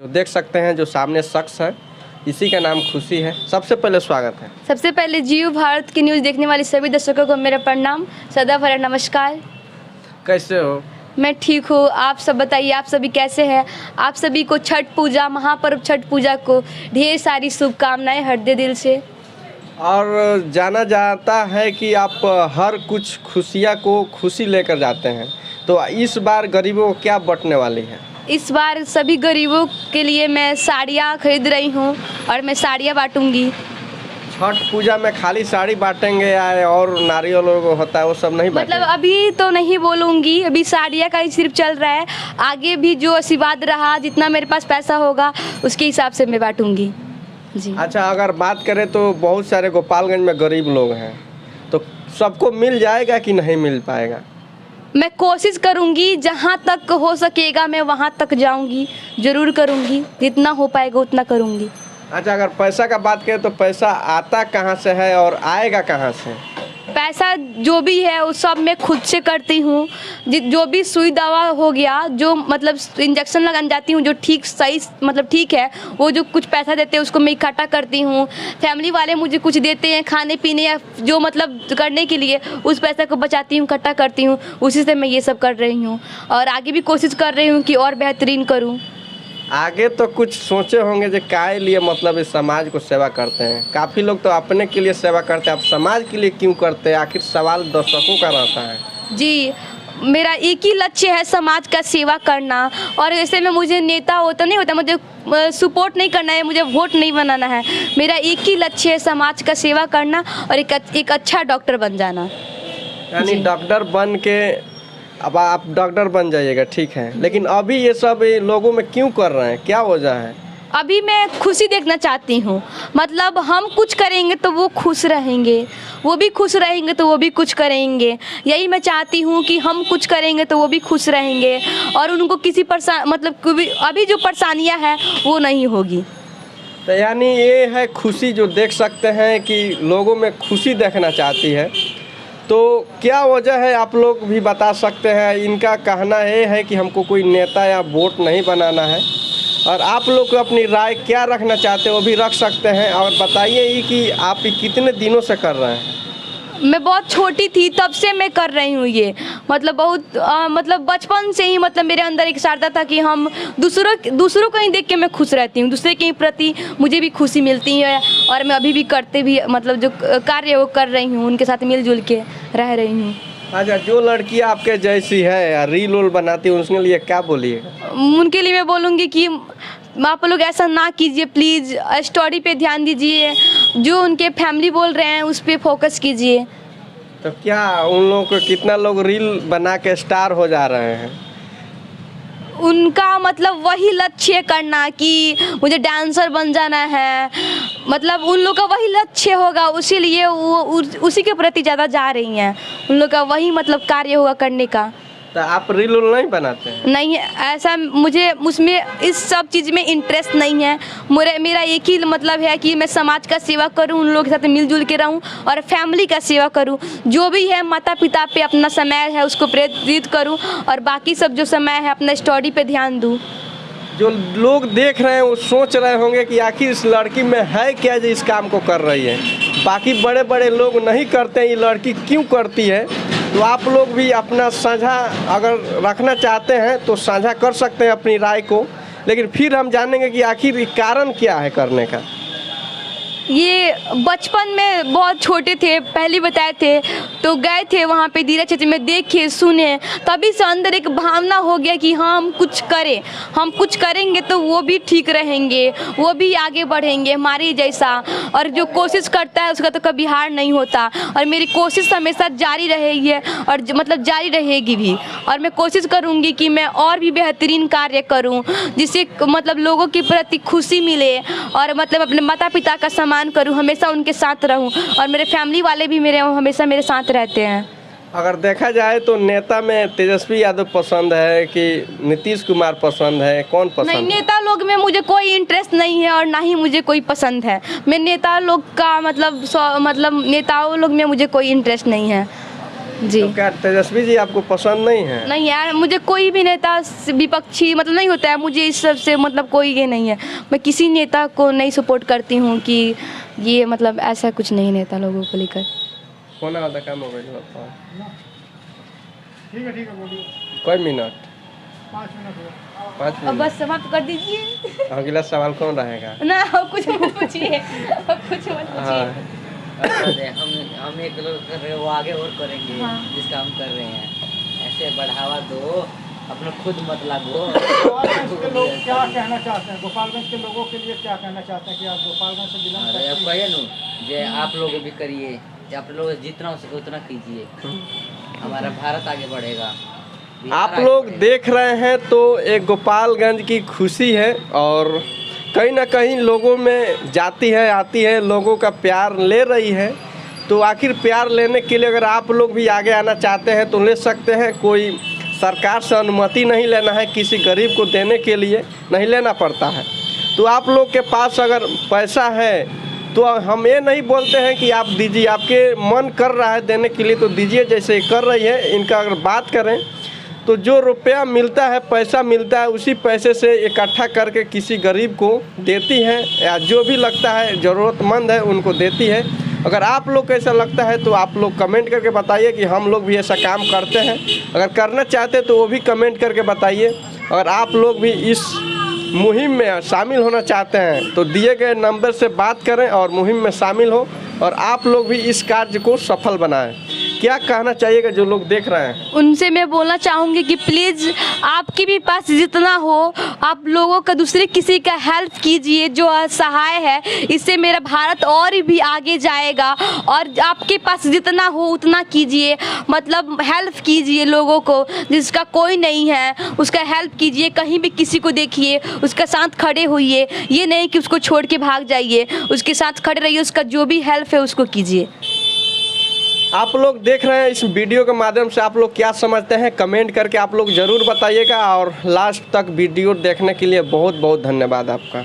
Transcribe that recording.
जो देख सकते हैं जो सामने शख्स है इसी का नाम खुशी है। सबसे पहले स्वागत है। सबसे पहले जियो भारत की न्यूज़ देखने वाले सभी दर्शकों को मेरा प्रणाम, सदा भरा नमस्कार। कैसे हो? मैं ठीक हूँ, आप सब बताइए, आप सभी कैसे हैं? आप सभी को छठ पूजा, महापर्व छठ पूजा को ढेर सारी शुभकामनाएं हृदय दिल से। और जाना जाता है कि आप हर कुछ खुशियाँ को खुशी लेकर जाते हैं, तो इस बार गरीबों को क्या बंटने वाली है? इस बार सभी गरीबों के लिए मैं साड़ियाँ खरीद रही हूँ और मैं साड़ियाँ बांटूंगी। छठ पूजा में खाली साड़ी बांटेंगे या और नारियल होता है वो सब नहीं बांटेंगे? मतलब अभी तो नहीं बोलूँगी, अभी साड़ियाँ का ही सिर्फ चल रहा है। आगे भी जो आशीर्वाद रहा, जितना मेरे पास पैसा होगा उसके हिसाब से मैं बांटूंगी जी। अच्छा, अगर बात करें तो बहुत सारे गोपालगंज में गरीब लोग हैं, तो सबको मिल जाएगा कि नहीं मिल पाएगा? मैं कोशिश करूंगी, जहां तक हो सकेगा मैं वहां तक जाऊंगी, ज़रूर करूंगी, जितना हो पाएगा उतना करूंगी। अच्छा, अगर पैसा का बात करें तो पैसा आता कहाँ से है और आएगा कहाँ से? पैसा जो भी है वो सब मैं खुद से करती हूँ। जो भी सुई दवा हो गया, जो मतलब इंजेक्शन लगाने जाती हूँ, जो ठीक सही मतलब ठीक है, वो जो कुछ पैसा देते हैं उसको मैं इकट्ठा करती हूँ। फैमिली वाले मुझे कुछ देते हैं खाने पीने या जो मतलब करने के लिए, उस पैसे को बचाती हूँ, इकट्ठा करती हूँ, उसी से मैं ये सब कर रही हूँ और आगे भी कोशिश कर रही हूँ कि और बेहतरीन करूँ। आगे तो कुछ सोचे होंगे जो काहे लिए मतलब इस समाज को सेवा करते हैं। काफ़ी लोग तो अपने के लिए सेवा करते हैं, आप समाज के लिए क्यों करते हैं? आखिर सवाल दर्शकों का रहता है। जी, मेरा एक ही लक्ष्य है समाज का सेवा करना। और ऐसे में मुझे नेता होता नहीं होता, मुझे सपोर्ट नहीं करना है, मुझे वोट नहीं बनाना है। मेरा एक ही लक्ष्य है समाज का सेवा करना और एक अच्छा डॉक्टर बन जाना। यानी डॉक्टर बन के अब आप डॉक्टर बन जाइएगा, ठीक है, लेकिन अभी ये सब लोगों में क्यों कर रहे हैं, क्या वजह है? अभी मैं खुशी देखना चाहती हूँ। मतलब हम कुछ करेंगे तो वो खुश रहेंगे, वो भी खुश रहेंगे तो वो भी कुछ करेंगे। यही मैं चाहती हूँ कि हम कुछ करेंगे तो वो भी खुश रहेंगे और उनको किसी मतलब अभी जो परेशानियाँ हैं वो नहीं होगी। तो यानी ये है खुशी, जो देख सकते हैं कि लोगों में खुशी देखना चाहती है। तो क्या वजह है आप लोग भी बता सकते हैं? इनका कहना ये है कि हमको कोई नेता या वोट नहीं बनाना है, और आप लोग को अपनी राय क्या रखना चाहते हैं वो भी रख सकते हैं। और बताइए ये कि आप कितने दिनों से कर रहे हैं? मैं बहुत छोटी थी तब से मैं कर रही हूँ ये। मतलब बहुत मतलब बचपन से ही मतलब मेरे अंदर एक श्रद्धा था कि हम दूसरों को ही देख के मैं खुश रहती हूँ, दूसरे के प्रति मुझे भी खुशी मिलती है और मैं अभी भी करते भी मतलब जो कार्य वो कर रही हूँ, उनके साथ मिलजुल के रह रही हूँ। अच्छा, जो लड़कियाँ आपके जैसी है रील उल बनाती है उसके लिए क्या बोलिएगा? उनके लिए मैं बोलूँगी कि आप लोग ऐसा ना कीजिए, प्लीज़ स्टोरी पे ध्यान दीजिए, जो उनके फैमिली बोल रहे हैं उस पर फोकस कीजिए। तो क्या उन लोगों को कितना लोग रील बना के स्टार हो जा रहे हैं? उनका मतलब वही लक्ष्य करना कि मुझे डांसर बन जाना है, मतलब उन लोग का वही लक्ष्य होगा, इसीलिए वो उसी के प्रति ज़्यादा जा रही हैं। उन लोग का वही मतलब कार्य होगा करने का। तो आप रील उल नहीं बनाते हैं? नहीं, ऐसा मुझे उसमें इस सब चीज़ में इंटरेस्ट नहीं है। मेरा एक ही मतलब है कि मैं समाज का सेवा करूं, उन लोगों के साथ मिलजुल के रहूं और फैमिली का सेवा करूं। जो भी है माता पिता पे अपना समय है उसको प्रेरित करूं और बाकी सब जो समय है अपना स्टडी पे ध्यान दूं। जो लोग देख रहे हैं वो सोच रहे होंगे कि आखिर इस लड़की में है क्या जो इस काम को कर रही है। बाकी बड़े बड़े लोग नहीं करते हैं, ये लड़की क्यों करती है? तो आप लोग भी अपना साझा अगर रखना चाहते हैं तो साझा कर सकते हैं अपनी राय को, लेकिन फिर हम जानेंगे कि आखिर कारण क्या है करने का। ये बचपन में बहुत छोटे थे, पहले बताए थे, तो गए थे वहाँ पे धीरे क्षेत्र में, देखे सुने, तभी से अंदर एक भावना हो गया कि हाँ हम कुछ करें, हम कुछ करेंगे तो वो भी ठीक रहेंगे, वो भी आगे बढ़ेंगे हमारे जैसा। और जो कोशिश करता है उसका तो कभी हार नहीं होता और मेरी कोशिश हमेशा जारी रहेगी और मतलब जारी रहेगी भी। और मैं कोशिश करूँगी कि मैं और भी बेहतरीन कार्य करूँ जिससे मतलब लोगों के प्रति खुशी मिले और मतलब अपने माता पिता का सम्मान करूं, हमेशा उनके साथ रहूं और मेरे फैमिली वाले भी हमेशा मेरे साथ रहते हैं। अगर देखा जाए तो नेता में तेजस्वी यादव पसंद है कि नीतीश कुमार पसंद है, कौन पसंद है? नहीं, नेता लोग में मुझे कोई इंटरेस्ट नहीं है और ना ही मुझे कोई पसंद है। मैं नेता लोग का मतलब नेताओं लोग में मुझे कोई इंटरेस्ट नहीं है। जी। तो क्या तेजस्वी जी आपको पसंद नहीं है? नहीं यार, मुझे कोई भी नेता विपक्षी मतलब नहीं होता है, मुझे इस सब से मतलब कोई ये नहीं है। मैं किसी नेता को नहीं सपोर्ट करती हूँ कि ये मतलब ऐसा कुछ नहीं नेता लोगों को लेकर। होना वाला काम हो गया ठीक है बोलिए। कोई मिनट 5 मिनट हुआ। 5 अब मिनट। बस समाप्त कर दीजिए अगला सवाल कौन रहेगा? ना। अब कुछ मत पूछिए, अब कुछ मत पूछिए। हाँ, हम एक लोग कर रहे हैं, वो आगे और करेंगे। हाँ। जिसका हम कर रहे हैं ऐसे बढ़ावा दो, अपना खुद मत लागो। गोपालगंज के लोग क्या कहना चाहते हैं? गोपालगंज के लोगों के लिए क्या कहना चाहते हैं कि आप गोपालगंज से बिलोंग अरे करते अब हैं? कहिए नु जे आप लोग भी करिए, आप लोग जितना हो सके उतना कीजिए, हमारा भारत आगे बढ़ेगा। बिहार आप आगे लोग बढ़ेगा। देख रहे हैं तो एक गोपालगंज की खुशी है और कहीं ना कहीं लोगों में जाती है आती है, लोगों का प्यार ले रही है। तो आखिर प्यार लेने के लिए अगर आप लोग भी आगे आना चाहते हैं तो ले सकते हैं। कोई सरकार से अनुमति नहीं लेना है, किसी गरीब को देने के लिए नहीं लेना पड़ता है। तो आप लोग के पास अगर पैसा है तो हम ये नहीं बोलते हैं कि आप दीजिए, आपके मन कर रहा है देने के लिए तो दीजिए, जैसे कर रही है। इनका अगर बात करें तो जो रुपया मिलता है, पैसा मिलता है, उसी पैसे से इकट्ठा करके किसी गरीब को देती है या जो भी लगता है ज़रूरतमंद है उनको देती है। अगर आप लोग को ऐसा लगता है तो आप लोग कमेंट करके बताइए कि हम लोग भी ऐसा काम करते हैं। अगर करना चाहते हैं तो वो भी कमेंट करके बताइए। अगर आप लोग भी इस मुहिम में शामिल होना चाहते हैं तो दिए गए नंबर से बात करें और मुहिम में शामिल हो और आप लोग भी इस कार्य को सफल बनाएं। क्या कहना चाहिएगा जो लोग देख रहे हैं? उनसे मैं बोलना चाहूँगी कि प्लीज़ आपके भी पास जितना हो आप लोगों का दूसरे किसी का हेल्प कीजिए जो असहाय है। इससे मेरा भारत और भी आगे जाएगा। और आपके पास जितना हो उतना कीजिए, मतलब हेल्प कीजिए लोगों को। जिसका कोई नहीं है उसका हेल्प कीजिए। कहीं भी किसी को देखिए उसका साथ खड़े होइए, ये नहीं कि उसको छोड़ के भाग जाइए। उसके साथ खड़े रहिए, उसका जो भी हेल्प है उसको कीजिए। आप लोग देख रहे हैं इस वीडियो के माध्यम से आप लोग क्या समझते हैं कमेंट करके आप लोग ज़रूर बताइएगा। और लास्ट तक वीडियो देखने के लिए बहुत बहुत धन्यवाद आपका।